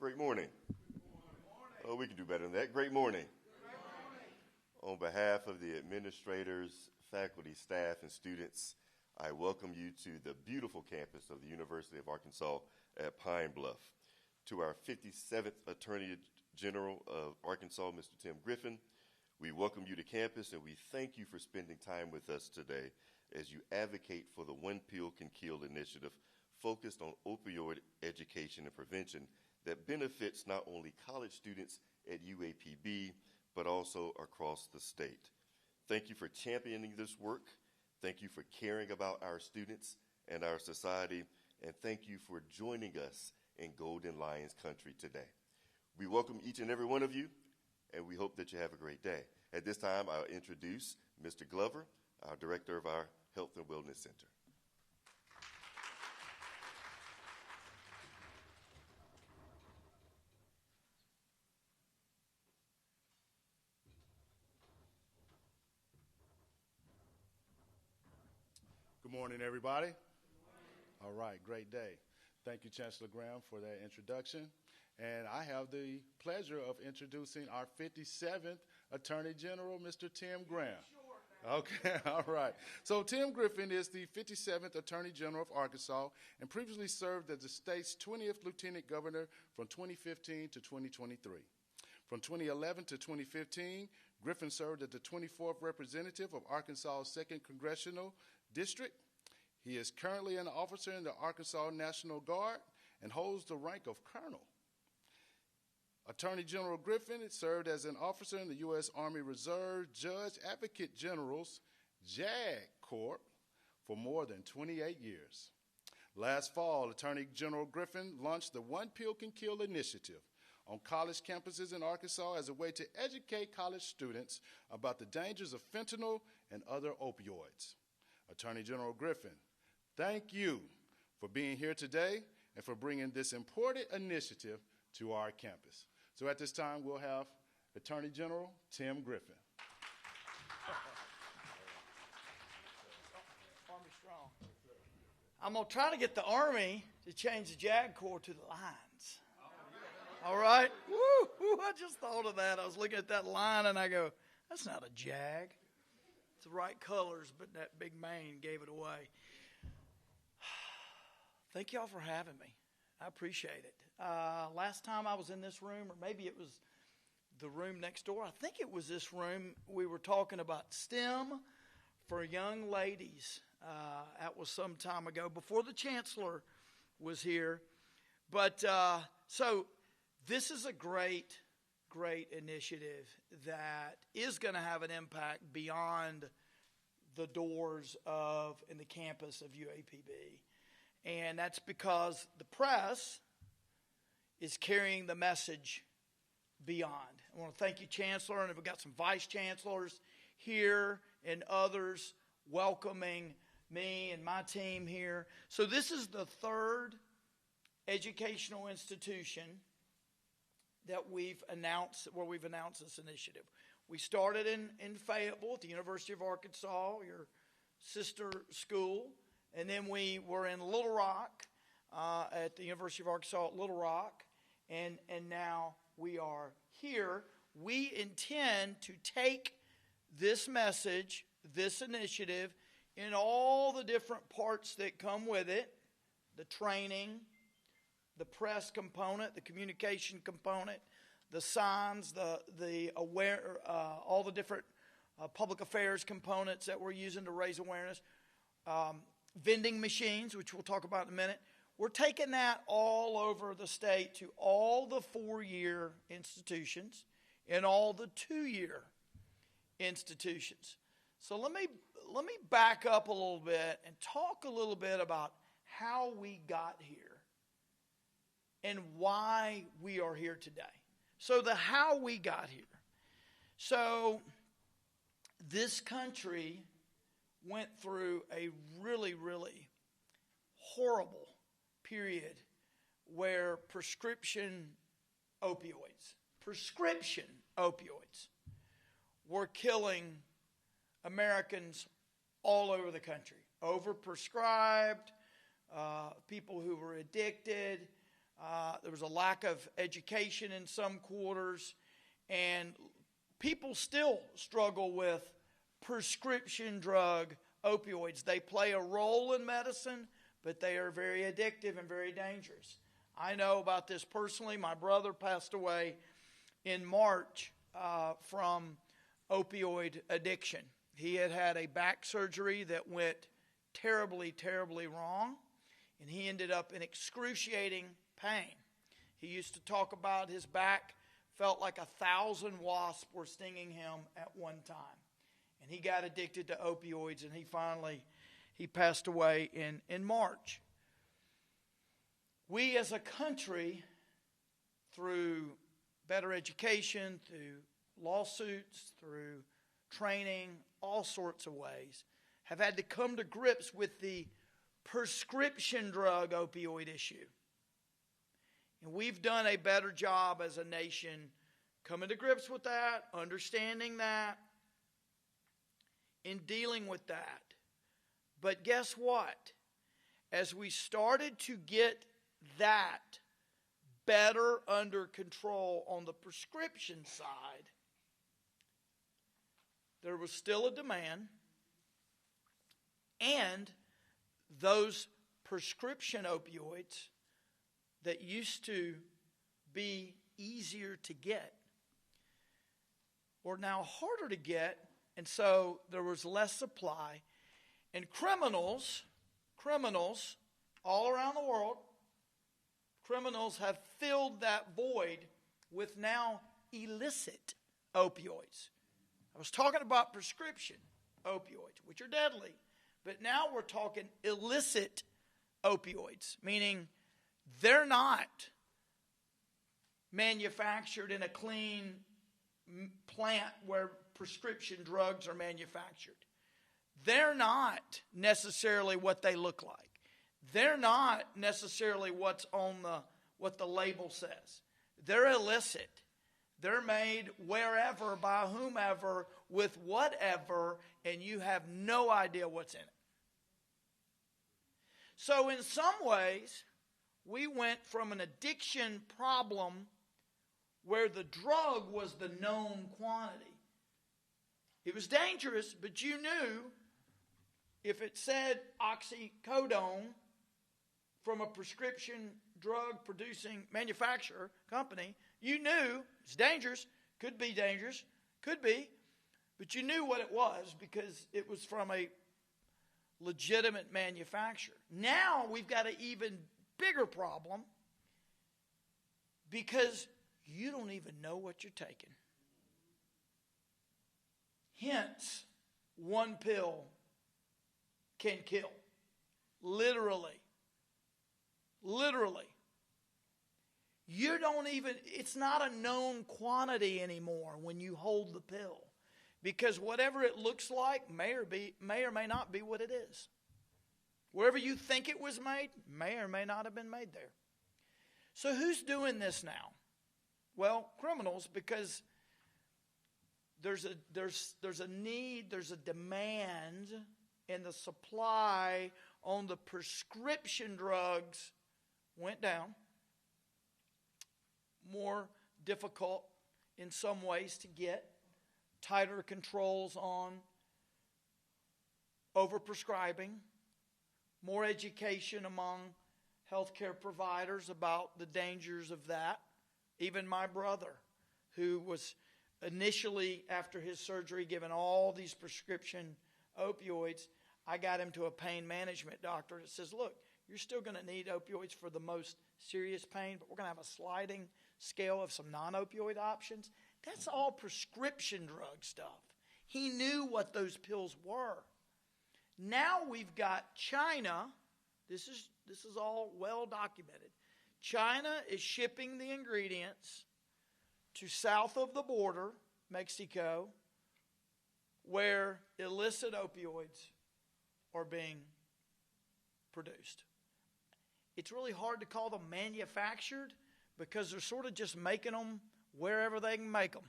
Great morning. Oh, we can do better than that. Great morning. On behalf of the administrators, faculty, staff, and students, I welcome you to the beautiful campus of the University of Arkansas at Pine Bluff. To our 57th Attorney General of Arkansas, Mr. Tim Griffin, we welcome you to campus and we thank you for spending time with us today as you advocate for the One Pill Can Kill initiative focused on opioid education and prevention that benefits not only college students at UAPB, but also across the state. Thank you for championing this work. Thank you for caring about our students and our society. And thank you for joining us in Golden Lions country today. We welcome each and every one of you, and we hope that you have a great day. At this time, I'll introduce Mr. Glover, our director of our Health and Wellness Center. Good morning, everybody. All right, great day. Thank you, Chancellor Graham, for that introduction. And I have the pleasure of introducing our 57th Attorney General, Mr. Tim Graham. Okay, all right. So Tim Griffin is the 57th Attorney General of Arkansas and previously served as the state's 20th Lieutenant Governor from 2015 to 2023. From 2011 to 2015, Griffin served as the 24th representative of Arkansas's 2nd Congressional District. He is currently an officer in the Arkansas National Guard and holds the rank of colonel. Attorney General Griffin served as an officer in the U.S. Army Reserve Judge Advocate General's JAG Corps for more than 28 years. Last fall, Attorney General Griffin launched the One Pill Can Kill initiative on college campuses in Arkansas as a way to educate college students about the dangers of fentanyl and other opioids. Attorney General Griffin, thank you for being here today and for bringing this important initiative to our campus. So at this time, we'll have Attorney General Tim Griffin. Army strong. I'm going to try to get the Army to change the JAG Corps to the Lions. All right? Woo, I just thought of that. I was looking at that line and I go, that's not a JAG. It's the right colors, but that big mane gave it away. Thank y'all for having me. I appreciate it. Last time I was in this room, or maybe it was the room next door, I think it was this room, we were talking about STEM for young ladies. That was some time ago, before the Chancellor was here. But so this is a great initiative that is going to have an impact beyond the doors of and the campus of UAPB. And that's because the press is carrying the message beyond. I want to thank you, Chancellor, and we've got some vice chancellors here and others welcoming me and my team here. So this is the third educational institution that we've announced this initiative. We started in Fayetteville at the University of Arkansas, your sister school, and then we were in Little Rock at the University of Arkansas at Little Rock, and now we are here. We intend to take this message, this initiative, in all the different parts that come with it, the training, the press component, the communication component, the signs, all the different public affairs components that we're using to raise awareness, vending machines, which we'll talk about in a minute. We're taking that all over the state to all the 4-year institutions and all the 2-year institutions. So let me back up a little bit and talk a little bit about how we got here and why we are here today. So the how we got here. So this country went through a really, really horrible period where prescription opioids were killing Americans all over the country. Overprescribed, people who were addicted, There was a lack of education in some quarters, and people still struggle with prescription drug opioids. They play a role in medicine, but they are very addictive and very dangerous. I know about this personally. My brother passed away in March from opioid addiction. He had had a back surgery that went terribly, terribly wrong, and he ended up in excruciating pain. He used to talk about his back felt like 1,000 wasps were stinging him at one time. And he got addicted to opioids, and he passed away in March. We as a country, through better education, through lawsuits, through training, all sorts of ways, have had to come to grips with the prescription drug opioid issue. And we've done a better job as a nation coming to grips with that, understanding that, in dealing with that. But guess what? As we started to get that better under control on the prescription side, there was still a demand, and those prescription opioids that used to be easier to get were now harder to get, and so there was less supply. And criminals all around the world, criminals have filled that void with now illicit opioids. I was talking about prescription opioids, which are deadly, but now we're talking illicit opioids, meaning they're not manufactured in a clean plant where prescription drugs are manufactured. They're not necessarily what they look like. They're not necessarily what's on what the label says. They're illicit. They're made wherever, by whomever, with whatever, and you have no idea what's in it. So in some ways, we went from an addiction problem where the drug was the known quantity. It was dangerous, but you knew if it said oxycodone from a prescription drug producing manufacturer company, you knew it's dangerous, could be dangerous, could be, but you knew what it was because it was from a legitimate manufacturer. Now we've got an even bigger problem because you don't even know what you're taking. Hence, one pill can kill. Literally. You don't even, it's not a known quantity anymore when you hold the pill. Because whatever it looks like may or may not be what it is. Wherever you think it was made, may or may not have been made there. So who's doing this now? Well, criminals, because there's a need, there's a demand, and the supply on the prescription drugs went down. More difficult in some ways to get. Tighter controls on overprescribing. More education among healthcare providers about the dangers of that. Even my brother, who was initially, after his surgery, given all these prescription opioids, I got him to a pain management doctor that says, look, you're still going to need opioids for the most serious pain, but we're going to have a sliding scale of some non-opioid options. That's all prescription drug stuff. He knew what those pills were. Now we've got China. This is all well documented. China is shipping the ingredients to south of the border, Mexico, where illicit opioids are being produced. It's really hard to call them manufactured because they're sort of just making them wherever they can make them.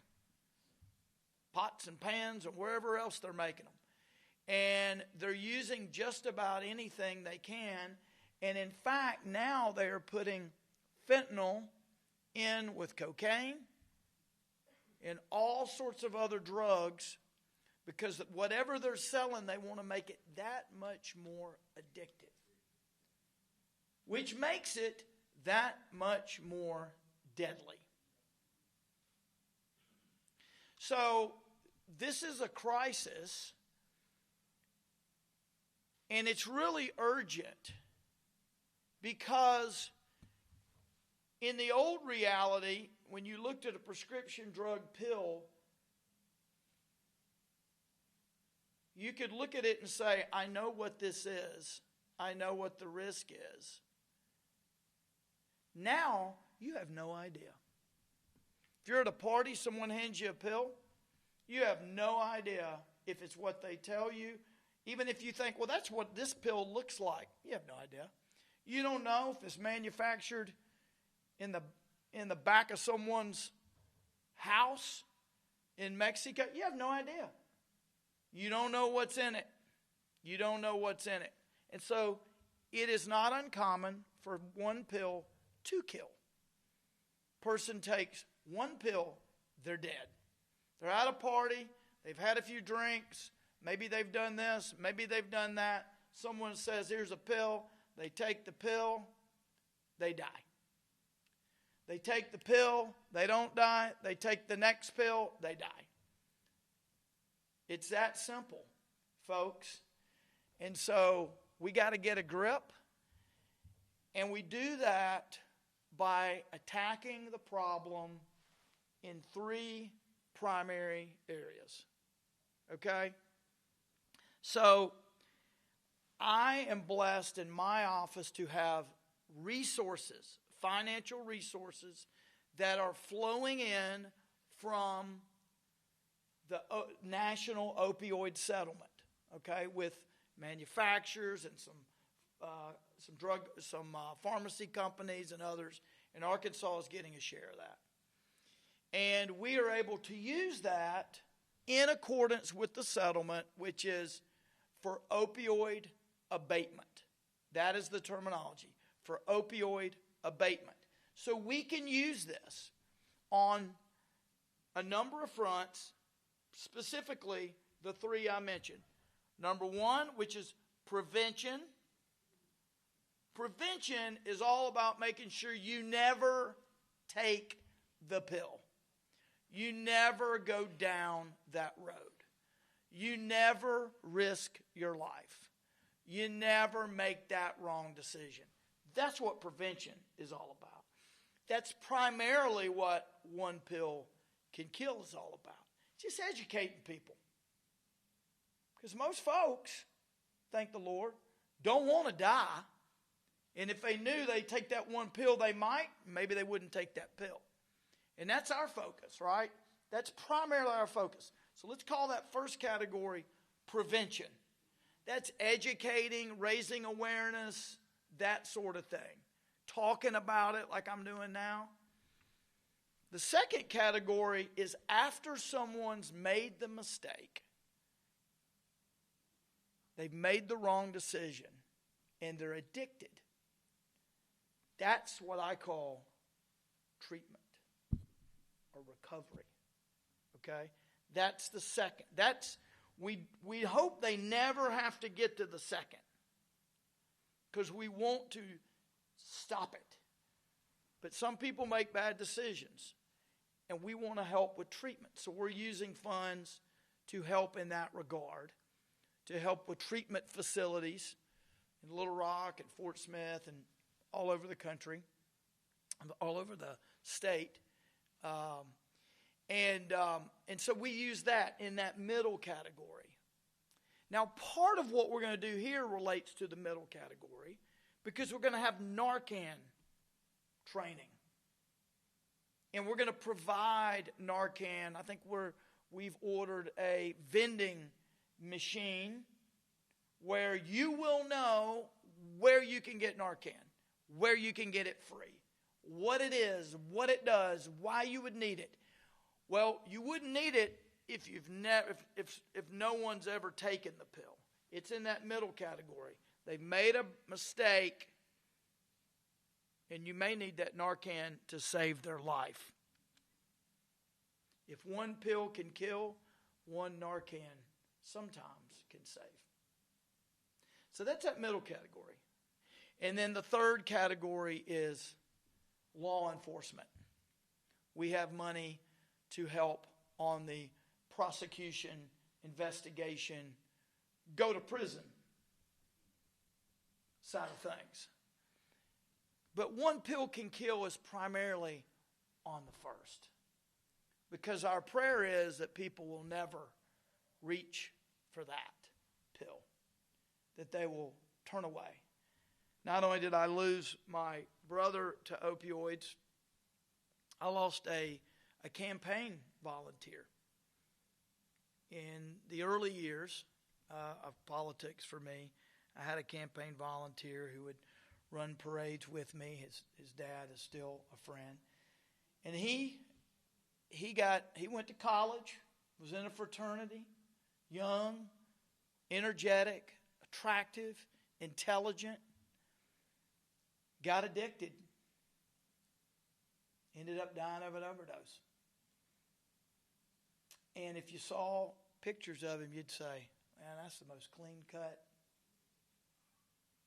Pots and pans and wherever else they're making them. And they're using just about anything they can. And in fact, now they are putting fentanyl in with cocaine and all sorts of other drugs, because whatever they're selling, they want to make it that much more addictive, which makes it that much more deadly. So this is a crisis, and it's really urgent, because in the old reality, when you looked at a prescription drug pill, you could look at it and say, I know what this is. I know what the risk is. Now, you have no idea. If you're at a party, someone hands you a pill, you have no idea if it's what they tell you. Even if you think, well, that's what this pill looks like. You have no idea. You don't know if it's manufactured in the back of someone's house in Mexico. You have no idea. You don't know what's in it. You don't know what's in it. And so it is not uncommon for one pill to kill. Person takes one pill, they're dead. They're at a party, they've had a few drinks, maybe they've done this, maybe they've done that. Someone says, here's a pill. They take the pill, they die. They take the pill, they don't die. They take the next pill, they die. It's that simple, folks. And so we got to get a grip. And we do that by attacking the problem in three primary areas. Okay? So I am blessed in my office to have resources, financial resources, that are flowing in from the national opioid settlement, okay, with manufacturers and some pharmacy companies and others, and Arkansas is getting a share of that. And we are able to use that in accordance with the settlement, which is for opioid abatement. That is the terminology, for opioid abatement. So we can use this on a number of fronts, specifically the three I mentioned. Number one, which is prevention. Prevention is all about making sure you never take the pill. You never go down that road. You never risk your life. You never make that wrong decision. That's what prevention is all about. That's primarily what one pill can kill is all about. Just educating people. Because most folks, thank the Lord, don't want to die. And if they knew they'd take that one pill, maybe they wouldn't take that pill. And that's our focus, right? That's primarily our focus. So let's call that first category prevention. That's educating, raising awareness, that sort of thing. Talking about it like I'm doing now. The second category is after someone's made the mistake. They've made the wrong decision and they're addicted. That's what I call treatment or recovery. Okay? That's the second. We hope they never have to get to the second, because we want to stop it. But some people make bad decisions, and we want to help with treatment. So we're using funds to help in that regard, to help with treatment facilities in Little Rock and Fort Smith and all over the country, all over the state. And so we use that in that middle category. Now, part of what we're going to do here relates to the middle category, because we're going to have Narcan training. And we're going to provide Narcan. I think we've ordered a vending machine where you will know where you can get Narcan, where you can get it free, what it is, what it does, why you would need it. Well, you wouldn't need it if no one's ever taken the pill. It's in that middle category. They've made a mistake and you may need that Narcan to save their life. If one pill can kill, one Narcan sometimes can save. So that's that middle category. And then the third category is law enforcement. We have money to help on the prosecution, investigation, go to prison side of things. But one pill can kill is primarily on the first. Because our prayer is that people will never reach for that pill, that they will turn away. Not only did I lose my brother to opioids, I lost a campaign volunteer. In the early years of politics for me, I had a campaign volunteer who would run parades with me. His dad is still a friend. And he went to college, was in a fraternity, young, energetic, attractive, intelligent, got addicted, ended up dying of an overdose. And if you saw pictures of him, you'd say, man, that's the most clean-cut,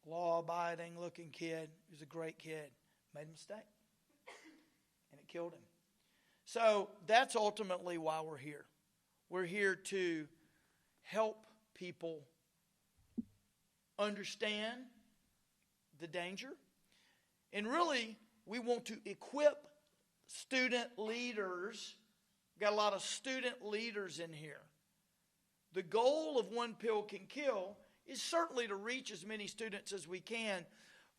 law-abiding looking kid. He was a great kid. Made a mistake. And it killed him. So that's ultimately why we're here. We're here to help people understand the danger. And really, we want to equip student leaders. We've got a lot of student leaders in here. The goal of One Pill Can Kill is certainly to reach as many students as we can.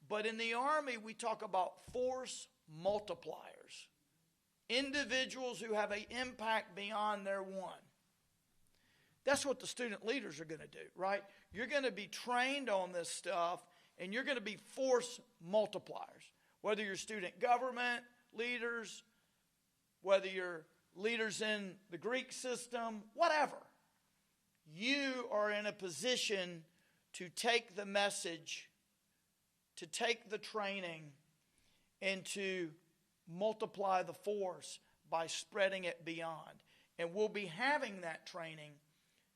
But in the Army, we talk about force multipliers. Individuals who have an impact beyond their one. That's what the student leaders are going to do, right? You're going to be trained on this stuff, and you're going to be force multipliers. Whether you're student government leaders, whether you're leaders in the Greek system, whatever. You are in a position to take the message, to take the training, and to multiply the force by spreading it beyond. And we'll be having that training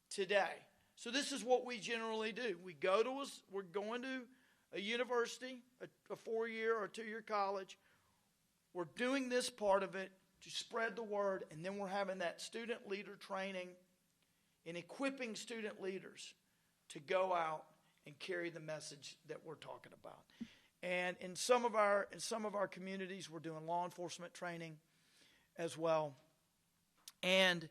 today. So this is what we generally do. We're going to a university, a 4-year or 2-year college. We're doing this part of it to spread the word, and then we're having that student leader training and equipping student leaders to go out and carry the message that we're talking about. And in some of our communities, we're doing law enforcement training as well. And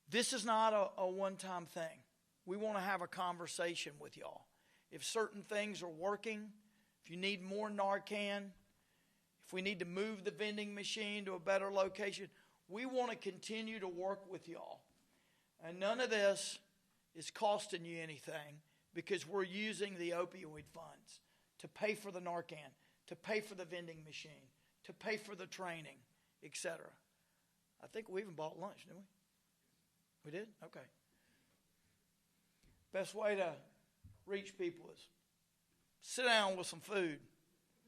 this is not a one-time thing. We want to have a conversation with y'all. If certain things are working, if you need more Narcan, if we need to move the vending machine to a better location, we want to continue to work with y'all. And none of this is costing you anything because we're using the opioid funds to pay for the Narcan, to pay for the vending machine, to pay for the training, etc. I think we even bought lunch, didn't we? We did? Okay. Best way to reach people is sit down with some food,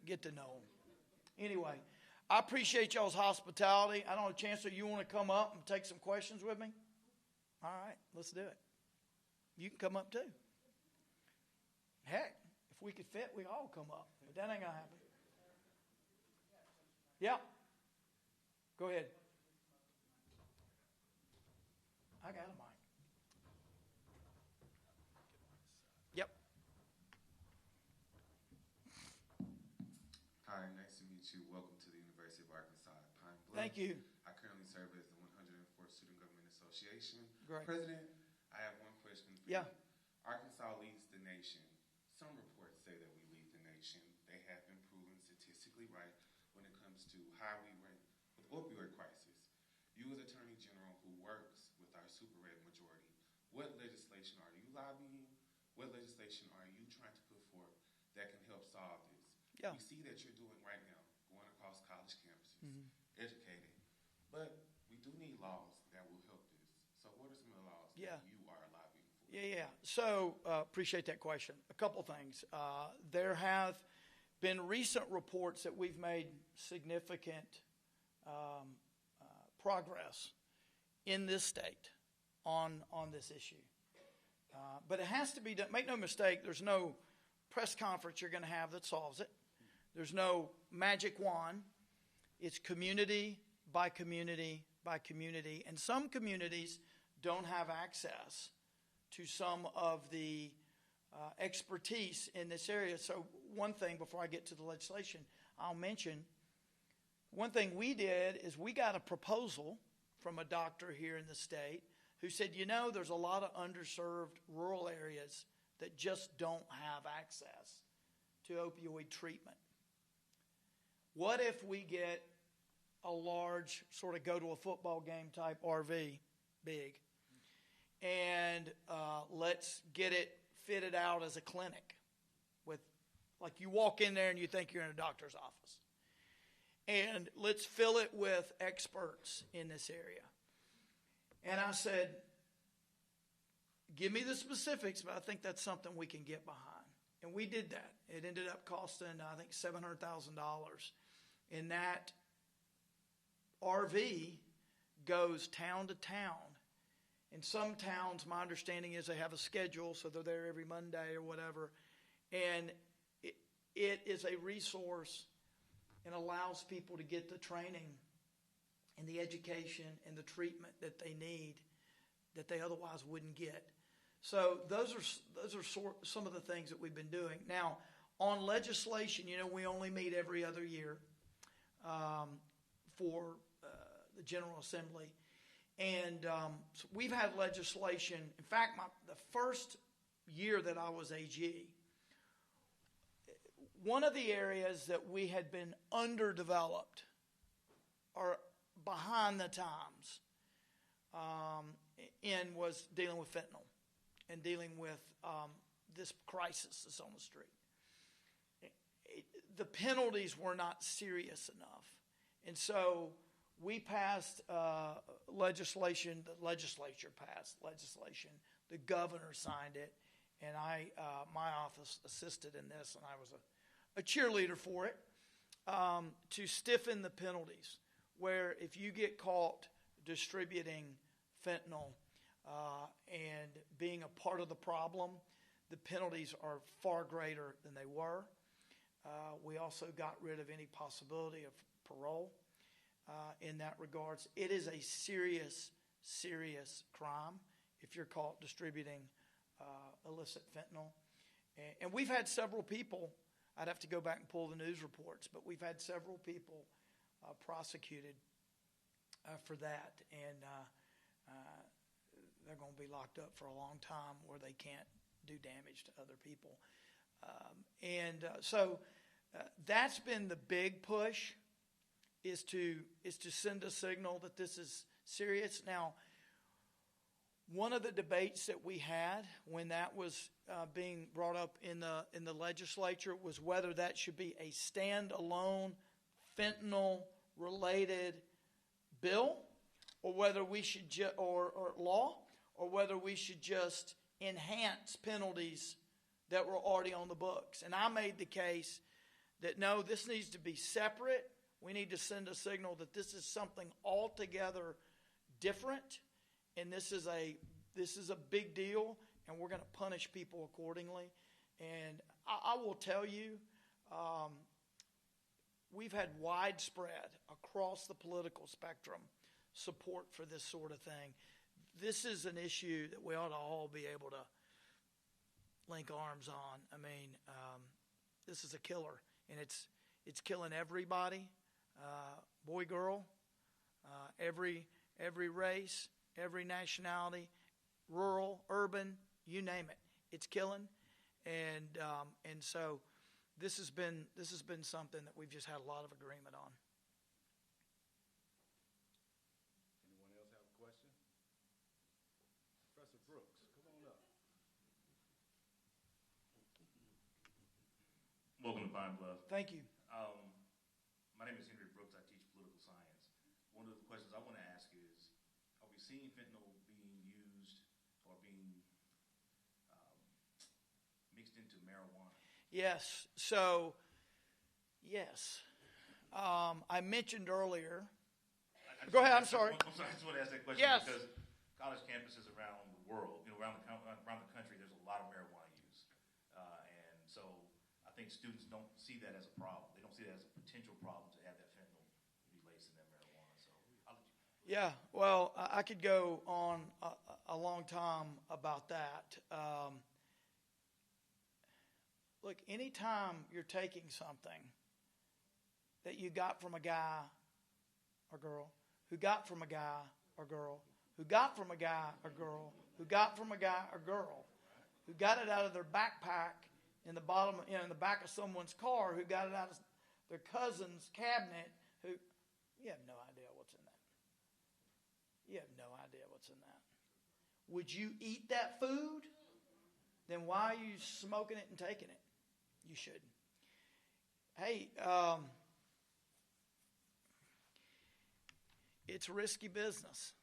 get to know them. Anyway, I appreciate y'all's hospitality. I don't know, Chancellor, you want to come up and take some questions with me? All right, let's do it. You can come up too. Heck, if we could fit, we all come up. But that ain't going to happen. Yeah. Go ahead. I got a mic. Yep. Hi, nice to meet you. Welcome to the University of Arkansas at Pine Bluff. Thank you. I currently serve as the 104th Student Government Association Great. President. I have one question for Yeah. you. Arkansas leads the nation. Some reports say that we lead the nation. They have been proven statistically right when it comes to how we rank with opioid crisis. You as Attorney General who works with our super red majority, what legislation are you lobbying? What legislation are you trying to put forth that can help solve this? Yeah. We see that you're doing right now, going across college campuses, educating. But we do need laws that will help this. So what are some of the laws that you are lobbying for? Yeah. So appreciate that question. A couple things. There have been recent reports that we've made significant progress in this state on this issue. But it has to be done. Make no mistake, there's no press conference you're going to have that solves it. There's no magic wand. It's community by community by community. And some communities don't have access to some of the expertise in this area. So one thing, before I get to the legislation, I'll mention, one thing we did is we got a proposal from a doctor here in the state who said, there's a lot of underserved rural areas that just don't have access to opioid treatment. What if we get a large sort of go to a football game type RV, big, and let's get it fitted out as a clinic with, like, you walk in there and you think you're in a doctor's office. And let's fill it with experts in this area. And I said, give me the specifics, but I think that's something we can get behind. And we did that. It ended up costing, I think, $700,000. And that RV goes town to town. In some towns, my understanding is they have a schedule, so they're there every Monday or whatever. And it is a resource and allows people to get the training and the education and the treatment that they need that they otherwise wouldn't get. So those are some of the things that we've been doing. Now, on legislation, we only meet every other year for the General Assembly. And so we've had legislation. In fact, the first year that I was AG, one of the areas that we had been underdeveloped or behind the times in was dealing with fentanyl and dealing with this crisis that's on the street. The penalties were not serious enough. And so we passed legislation, the legislature passed legislation, the governor signed it, and my office assisted in this, and I was a cheerleader for it, to stiffen the penalties, where if you get caught distributing fentanyl and being a part of the problem, the penalties are far greater than they were. We also got rid of any possibility of parole in that regards. It is a serious, serious crime if you're caught distributing illicit fentanyl. And we've had several people, I'd have to go back and pull the news reports, but we've had several people prosecuted for that. And they're going to be locked up for a long time where they can't do damage to other people. So that's been the big push, is to send a signal that this is serious. Now, one of the debates that we had when that was being brought up in the legislature was whether that should be a standalone fentanyl-related bill, or whether we should or law, or whether we should just enhance penalties that were already on the books. And I made the case that no, this needs to be separate. We need to send a signal that this is something altogether different, and this is a big deal, and we're going to punish people accordingly. And I will tell you, we've had widespread across the political spectrum support for this sort of thing. This is an issue that we ought to all be able to link arms on. I mean, this is a killer, and it's killing everybody, boy, girl, every race, every nationality, rural, urban, you name it. It's killing, and so this has been something that we've just had a lot of agreement on. Anyone else have a question? Professor Brooks, come on up. Welcome to Pine Bluff. Thank you. My name is Henry Brooks. I teach political science. One of the questions I want to ask is, are we seeing fentanyl being used or being mixed into marijuana? Yes. So Yes. I mentioned earlier. Go ahead, I'm sorry. I just want to ask that question Yes. because college campuses around the world, around the country, there's a lot of marijuana use. And so I think students don't see that as a problem. They don't see that as a potential problem to have that fentanyl be laced in their marijuana. So I'll let you. Yeah, well, I could go on a long time about that. Look, anytime you're taking something that you got from a guy or girl, who got from a guy or girl, who got from a guy or girl, who got from a guy or girl, who got it out of their backpack in the bottom, in the back of someone's car, who got it out of their cousin's cabinet, who, you have no idea what's in that. You have no idea what's in that. Would you eat that food? Then why are you smoking it and taking it? You shouldn't. Hey, it's risky business.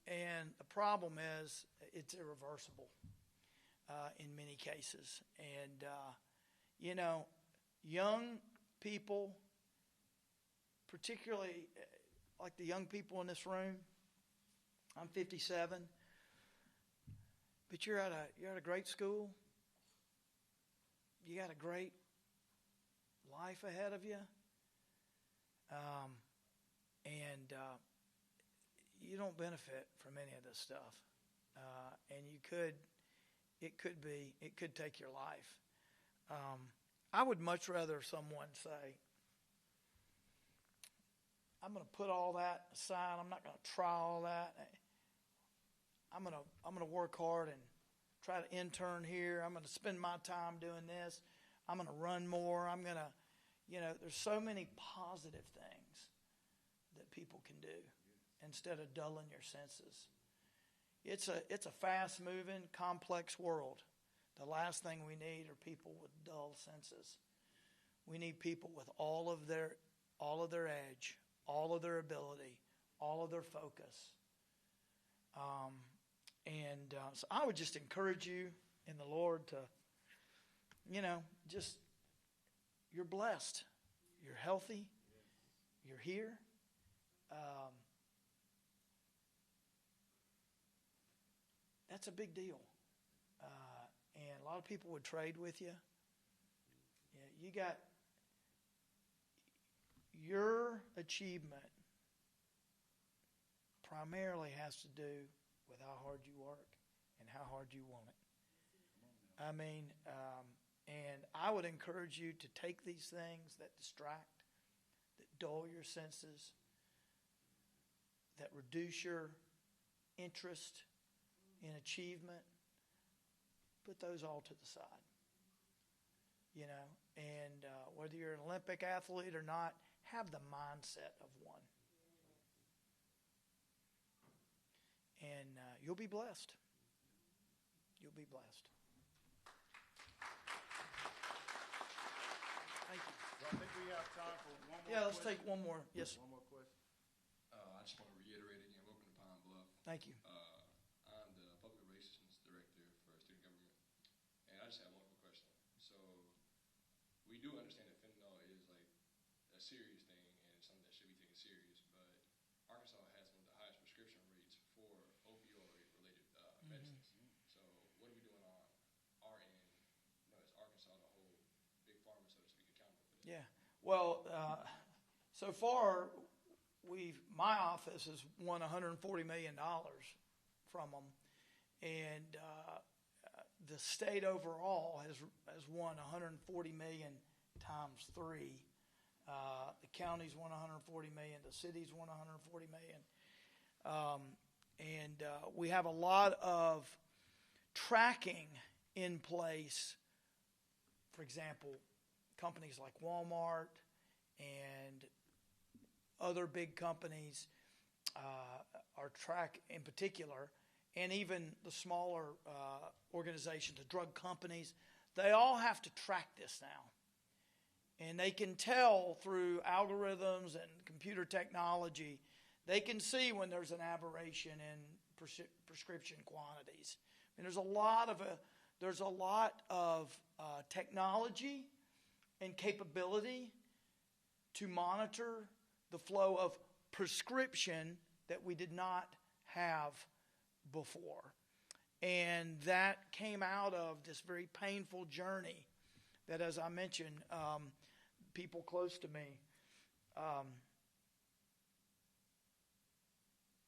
And the problem is it's irreversible in many cases. And, young people, particularly like the young people in this room, I'm 57, but you're at a great school. You got a great life ahead of you, and you don't benefit from any of this stuff. And it could take your life. I would much rather someone say, I'm going to put all that aside. I'm not going to try all that. I'm going to work hard and try to intern here. I'm going to spend my time doing this. I'm going to run more. I'm going to, there's so many positive things that people can do instead of dulling your senses. It's a fast-moving, complex world. The last thing we need are people with dull senses. We need people with all of their edge, all of their ability, all of their focus. So I would just encourage you in the Lord to, you're blessed. You're healthy. You're here. That's a big deal. And a lot of people would trade with you. Yeah, you got your achievement primarily has to do with how hard you work and how hard you want it. And I would encourage you to take these things that distract, that dull your senses, that reduce your interest in achievement, put those all to the side. And whether you're an Olympic athlete or not, have the mindset of one. And you'll be blessed. You'll be blessed. Thank you. So I think we have time for one more Yeah, let's question. take one more. Yes. One more question. I just want to reiterate again, welcome to Pine Bluff. Thank you. I'm the Public Relations Director for Student Government. And I just have one quick question. So we do understand that fentanyl is like a serious thing and it's something that should be taken serious, but Arkansas has one of the highest prescription rates for opioid-related medicines. So what are we doing on our end, as Arkansas, the whole big pharma, so to speak, accountable for this? Yeah. Well, so far, my office has won $140 million from them, and the state overall has won $140 million times 3. The county's won $140 million. The city's won $140 million. And we have a lot of tracking in place. For example, companies like Walmart and other big companies are track in particular, and even the smaller organizations, the drug companies, they all have to track this now. And they can tell through algorithms and computer technology, they can see when there's an aberration in prescription quantities. And there's a lot of technology and capability to monitor the flow of prescription that we did not have before. And that came out of this very painful journey that, as I mentioned, people close to me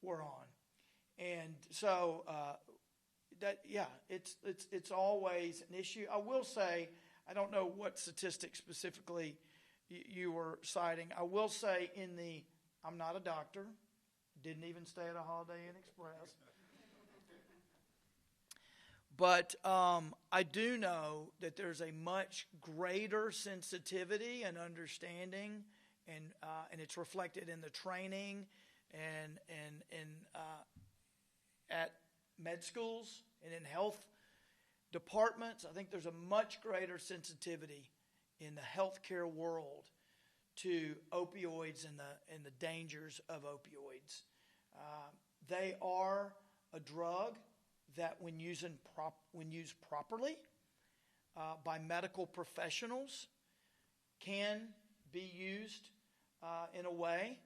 were on. And so it's always an issue. I will say, I don't know what statistics specifically you were citing. I will say I'm not a doctor, didn't even stay at a Holiday Inn Express. But I do know that there's a much greater sensitivity and understanding, and it's reflected in the training and at med schools and in health departments. I think there's a much greater sensitivity in the healthcare world to opioids and the dangers of opioids. They are a drug that, when used properly by medical professionals, can be used in a way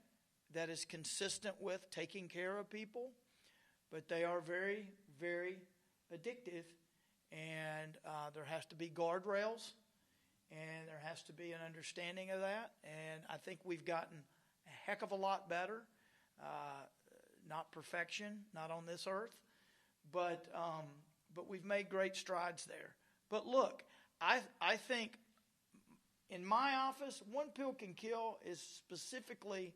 that is consistent with taking care of people. But they are very, very addictive, and there has to be guardrails, and there has to be an understanding of that. And I think we've gotten a heck of a lot better. Not perfection, not on this earth, but we've made great strides there. But look, I think in my office, One Pill Can Kill is specifically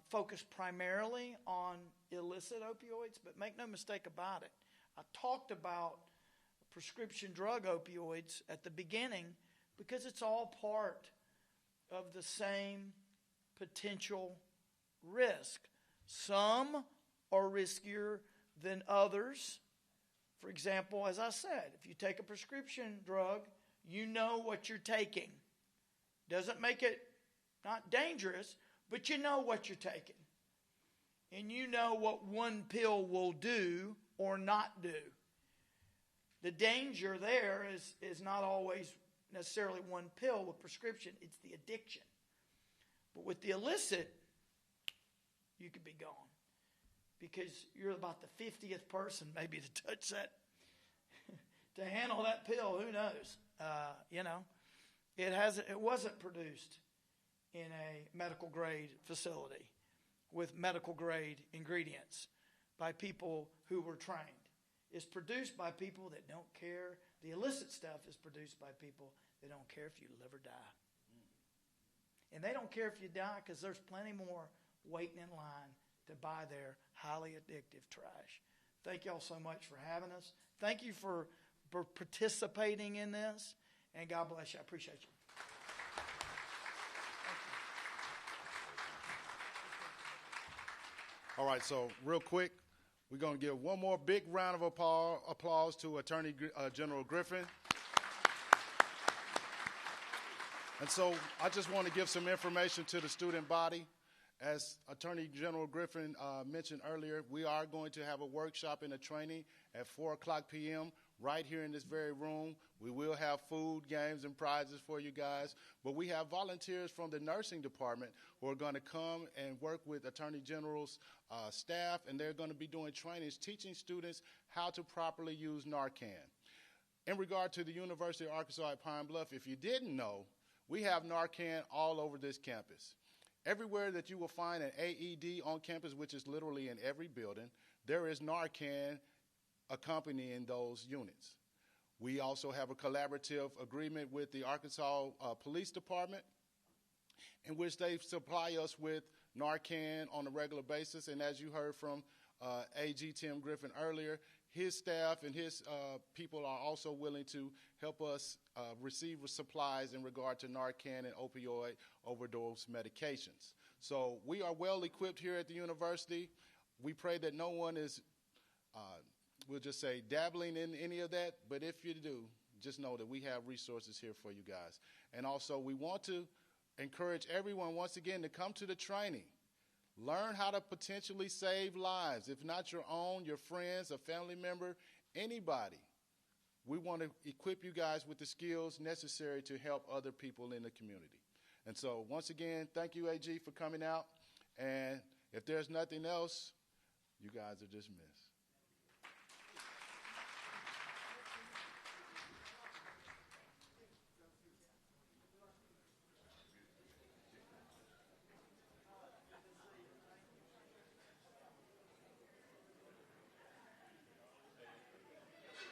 focused primarily on illicit opioids, but make no mistake about it. I talked about prescription drug opioids at the beginning because it's all part of the same potential risk. Some are riskier than others. For example, as I said, if you take a prescription drug, you know what you're taking. Doesn't make it not dangerous, but you know what you're taking. And you know what one pill will do or not do. The danger there is not always necessarily one pill with prescription. It's the addiction. But with the illicit, you could be gone. Because you're about the 50th person maybe to touch that, to handle that pill. Who knows? It wasn't produced in a medical grade facility with medical grade ingredients by people who were trained. It's produced by people that don't care. The illicit stuff is produced by people that don't care if you live or die. And they don't care if you die because there's plenty more waiting in line to buy their highly addictive trash. Thank y'all so much for having us. Thank you for participating in this. And God bless you. I appreciate you. All right, so real quick, we're going to give one more big round of applause to Attorney General Griffin. And so I just want to give some information to the student body. As Attorney General Griffin mentioned earlier, we are going to have a workshop and a training at 4 o'clock p.m. right here in this very room. We will have food, games, and prizes for you guys. But we have volunteers from the nursing department who are going to come and work with Attorney General's staff, and they're going to be doing trainings, teaching students how to properly use Narcan. In regard to the University of Arkansas at Pine Bluff, if you didn't know, we have Narcan all over this campus. Everywhere that you will find an AED on campus, which is literally in every building, there is Narcan accompanying those units. We also have a collaborative agreement with the Arkansas Police Department, in which they supply us with Narcan on a regular basis. And as you heard from AG Tim Griffin earlier, his staff and his people are also willing to help us receive supplies in regard to Narcan and opioid overdose medications. So we are well equipped here at the university. We pray that no one is, we'll just say, dabbling in any of that. But if you do, just know that we have resources here for you guys. And also, we want to encourage everyone, once again, to come to the training. Learn how to potentially save lives. If not your own, your friends, a family member, anybody. We want to equip you guys with the skills necessary to help other people in the community. And so once again, thank you, AG, for coming out. And if there's nothing else, you guys are dismissed.